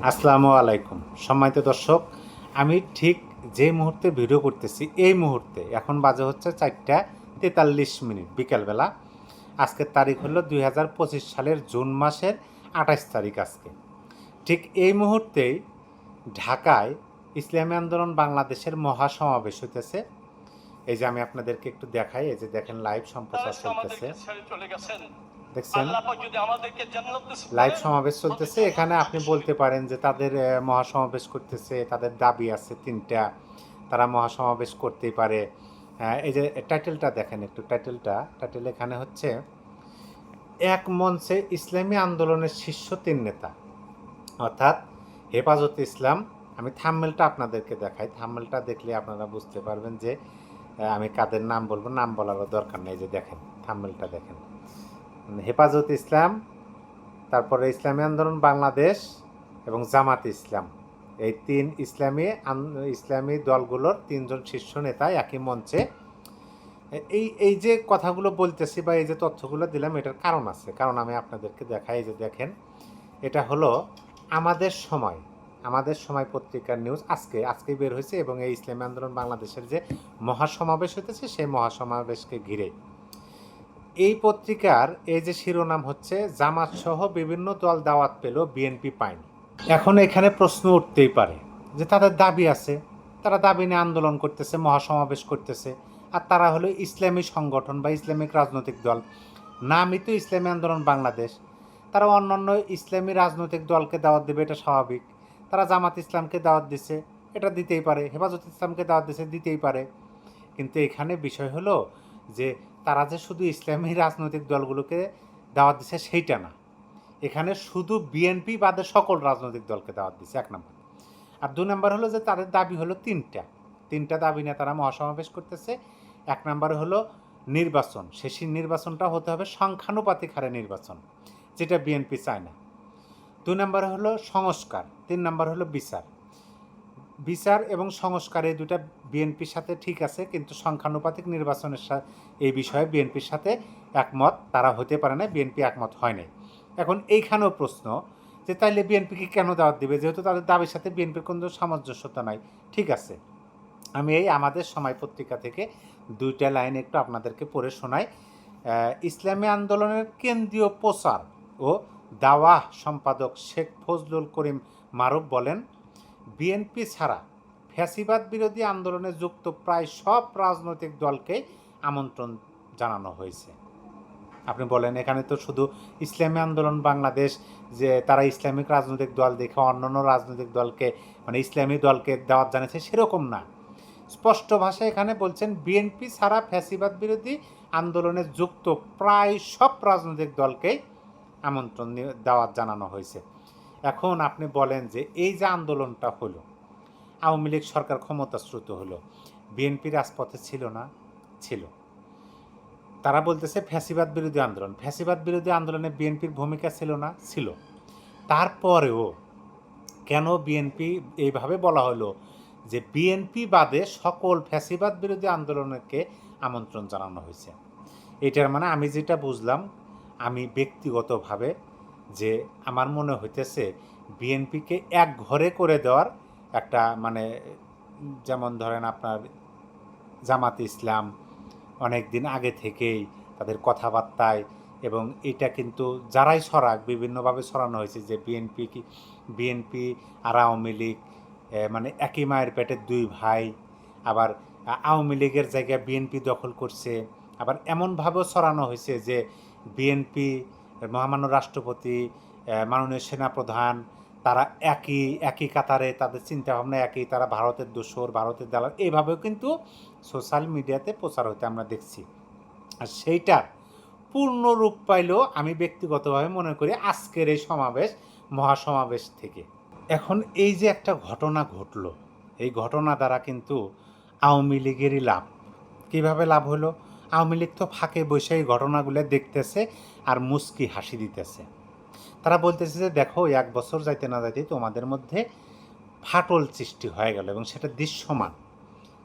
আসসালামু আলাইকুম সম্মানিত দর্শক। আমি ঠিক যে মুহূর্তে ভিডিও করতেছি এই মুহূর্তে এখন বাজে হচ্ছে 4:43 বিকেলবেলা। আজকের তারিখ হলো 2025 সালের জুন মাসের 28 তারিখ। আজকে ঠিক এই মুহূর্তেই ঢাকায় ইসলামী আন্দোলন বাংলাদেশের মহাসমাবেশ হইতেছে। এই যে আমি আপনাদেরকে একটু দেখাই, এই যে দেখেন লাইভ সম্প্রচার চলতেছে, দেখছেন লাইভ সমাবেশ চলতেছে। এখানে আপনি বলতে পারেন যে তাদের মহাসমাবেশ করতেছে, তাদের দাবি আছে তিনটা, তারা মহাসমাবেশ করতেই পারে। এই যে টাইটেলটা দেখেন একটু, টাইটেল এখানে হচ্ছে এক মঞ্চে ইসলামী আন্দোলনের শীর্ষ তিন নেতা, অর্থাৎ হেফাজতে ইসলাম। আমি থাম্বনেলটা আপনাদেরকে দেখাই, থাম্বনেলটা দেখলে আপনারা বুঝতে পারবেন যে আমি কাদের নাম বলবো, নাম বলারও দরকার নেই। যে দেখেন থাম্বনেলটা দেখেন, হেফাজতে ইসলাম, তারপরে ইসলামী আন্দোলন বাংলাদেশ এবং জামাত ইসলাম, এই তিন ইসলামী দলগুলোর তিনজন শীর্ষ নেতা একই মঞ্চে। এই যে কথাগুলো বলতেছি বা এই যে তথ্যগুলো দিলাম, এটার কারণ আছে, কারণ আমি আপনাদেরকে দেখাই। যে দেখেন, এটা হলো আমাদের সময় পত্রিকার নিউজ, আজকেই বের হয়েছে, এবং এই ইসলামী আন্দোলন বাংলাদেশের যে মহাসমাবেশ হইতেছে সেই মহাসমাবেশকে ঘিরে এই পত্রিকার এই যে শিরোনাম হচ্ছে জামাত সহ বিভিন্ন দল দাওয়াত পেল, বিএনপি পায়নি। এখন এখানে প্রশ্ন উঠতেই পারে যে তাদের দাবি আছে, তারা দাবি নিয়ে আন্দোলন করতেছে, মহাসমাবেশ করতেছে, আর তারা হলো ইসলামী সংগঠন বা ইসলামিক রাজনৈতিক দল, নামই তো ইসলামী আন্দোলন বাংলাদেশ। তারা অন্যান্য ইসলামী রাজনৈতিক দলকে দাওয়াত দেবে, এটা স্বাভাবিক। তারা জামাত ইসলামকে দাওয়াত দিছে, এটা দিতেই পারে। হেফাজত ইসলামকে দাওয়াত দিছে, দিতেই পারে। কিন্তু এখানে বিষয় হলো যে তারা যে শুধু ইসলামী রাজনৈতিক দলগুলোকে দাওয়াত দিছে সেইটা না, এখানে শুধু বিএনপি বাদে সকল রাজনৈতিক দলকে দাওয়াত দিছে, এক নম্বর। আর দুই নম্বর হলো যে তাদের দাবি হলো তিনটা দাবি নিয়ে তারা মহাসমাবেশ করতেছে। এক নম্বর হলো নির্বাচন, শেষের নির্বাচনটা হতে হবে সংখ্যানুপাতিক হারে নির্বাচন, যেটা বিএনপি চায় না। দুই নম্বর হলো সংস্কার, তিন নম্বর হলো বিচার এবং সংস্কার, এই দুটা বিএনপির সাথে ঠিক আছে, কিন্তু সংখ্যানুপাতিক নির্বাচনের এই বিষয়ে বিএনপির সাথে একমত তারা হতে পারে না, বিএনপি একমত হয় নাই। এখন এইখানেও প্রশ্ন যে তাইলে বিএনপিকে কেন দাওয়াত দিবে, যেহেতু তাদের দাবির সাথে বিএনপির কোনো সামঞ্জস্যতা নাই। ঠিক আছে, আমি এই আমাদের সময় পত্রিকা থেকে দুইটা লাইন একটু আপনাদেরকে পড়ে শোনাই। ইসলামী আন্দোলনের কেন্দ্রীয় প্রচার ও দাওয়াহ সম্পাদক শেখ ফজলুল করিম মারুফ বলেন, বিএনপি ছাড়া ফ্যাসিবাদ বিরোধী আন্দোলনে যুক্ত প্রায় সব রাজনৈতিক দলকে আমন্ত্রণ জানানো হয়েছে। আপনি বলেন, এখানে তো শুধু ইসলামী আন্দোলন বাংলাদেশ যে তারা ইসলামিক রাজনৈতিক দল দেখে অন্যান্য রাজনৈতিক দলকে, মানে ইসলামী দলকে দাওয়াত জানিয়েছে, সেরকম না। স্পষ্ট ভাষায় এখানে বলছেন বিএনপি ছাড়া ফ্যাসিবাদ বিরোধী আন্দোলনে যুক্ত প্রায় সব রাজনৈতিক দলকেই আমন্ত্রণ দাওয়াত জানানো হয়েছে। এখন আপনি বলেন যে এই যে আন্দোলনটা হলো, আওয়ামী লীগ সরকার ক্ষমতাচ্যুত হলো, বিএনপি রাজপথে ছিল না? ছিল। তারা বলতেছে ফ্যাসিবাদ বিরোধী আন্দোলন, ফ্যাসিবাদ বিরোধী আন্দোলনে বিএনপির ভূমিকা ছিল না? ছিল। তারপরেও কেন বিএনপি, এইভাবে বলা হলো যে বিএনপি বাদে সকল ফ্যাসিবাদ বিরোধী আন্দোলনকে আমন্ত্রণ জানানো হয়েছে। এটার মানে আমি যেটা বুঝলাম, আমি ব্যক্তিগতভাবে, যে আমার মনে হইতেছে বিএনপিকে এক ঘরে করে দেওয়ার একটা, মানে যেমন ধরেন আপনার জামাত ইসলাম অনেক দিন আগে থেকেই তাদের কথাবার্তায়, এবং এটা কিন্তু যারাই ছড়াক বিভিন্নভাবে ছড়ানো হয়েছে যে বিএনপি আর আওয়ামী লীগ মানে একই মায়ের পেটের দুই ভাই, আবার আওয়ামী লীগের জায়গায় বিএনপি দখল করছে। আবার এমনভাবেও ছড়ানো হয়েছে যে বিএনপি, মহামান্য রাষ্ট্রপতি, মাননীয় সেনাপ্রধান, তারা একই কাতারে, তাদের চিন্তাভাবনা একই, তারা ভারতের দোসর, ভারতের দালাল, এইভাবেও কিন্তু সোশ্যাল মিডিয়াতে প্রচার হতে আমরা দেখছি। আর সেইটার পূর্ণ রূপ পাইলেও আমি ব্যক্তিগতভাবে মনে করি আজকের এই মহাসমাবেশ থেকে। এখন এই যে একটা ঘটনা ঘটলো, এই ঘটনা দ্বারা কিন্তু আওয়ামী লীগেরই লাভ। কীভাবে লাভ হলো? আওয়ামী লীগ তো ফাঁকে বসে এই ঘটনাগুলো দেখতেছে আর মুচকি হাসি দিতেছে। তারা বলতেছে যে দেখো, 1 বছর যাইতে না যাইতে তোমাদের মধ্যে ফাটল সৃষ্টি হয়ে গেল, এবং সেটা দৃশ্যমান।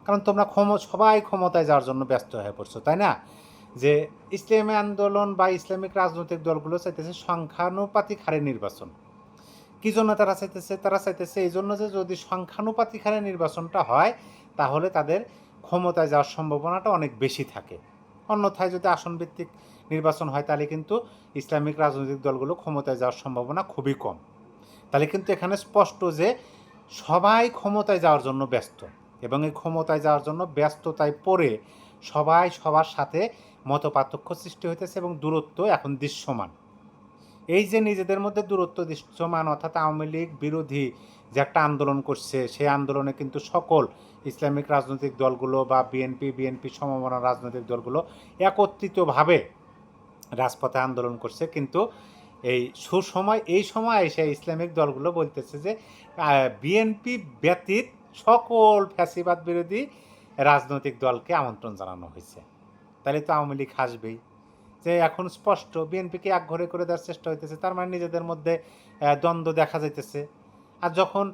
কারণ তোমরা সবাই ক্ষমতায় যাওয়ার জন্য ব্যস্ত হয়ে পড়ছো, তাই না? যে ইসলামী আন্দোলন বা ইসলামিক রাজনৈতিক দলগুলো চাইতেছে সংখ্যানুপাতিক হারে নির্বাচন, কী জন্য তারা চাইতেছে? তারা চাইতেছে এই জন্য যে যদি সংখ্যানুপাতিক হারে নির্বাচনটা হয় তাহলে তাদের ক্ষমতায় যাওয়ার সম্ভাবনাটা অনেক বেশি থাকে। অন্যথায় যদি আসনভিত্তিক নির্বাচন হয় তাহলে কিন্তু ইসলামিক রাজনৈতিক দলগুলো ক্ষমতায় যাওয়ার সম্ভাবনা খুবই কম। তাহলে কিন্তু এখানে স্পষ্ট যে সবাই ক্ষমতায় যাওয়ার জন্য ব্যস্ত, এবং এই ক্ষমতায় যাওয়ার জন্য ব্যস্ততায় পড়ে সবাই সবার সাথে মতপার্থক্য সৃষ্টি হইতেছে এবং দূরত্ব এখন দৃশ্যমান। এই যে নিজেদের মধ্যে দূরত্ব দৃশ্যমান, অর্থাৎ আওয়ামী লীগ বিরোধী যে একটা আন্দোলন করছে, সেই আন্দোলনে কিন্তু সকল ইসলামিক রাজনৈতিক দলগুলো বা বিএনপি সমমনা রাজনৈতিক দলগুলো একত্রিতভাবে রাজপথে আন্দোলন করছে। কিন্তু এই সময় এসে ইসলামিক দলগুলো বলতেছে যে বিএনপি ব্যতীত সকল ফ্যাসিবাদ বিরোধী রাজনৈতিক দলকে আমন্ত্রণ জানানো হয়েছে। তাহলে তো আওয়ামী লীগ হাসবেই, যে এখন স্পষ্ট বিএনপিকে একঘরে করে দেওয়ার চেষ্টা হইতেছে। তার মানে নিজেদের মধ্যে দ্বন্দ্ব দেখা যাইতেছে। আর যখন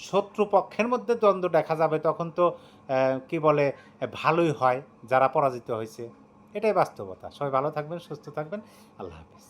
শত্রুপক্ষের মধ্যে দ্বন্দ্ব দেখা যাবে তখন তো কি বলে ভালোই হয় যারা পরাজিত হয়েছে। এটাই বাস্তবতা। সবাই ভালো থাকবেন, সুস্থ থাকবেন। আল্লাহ হাফেজ।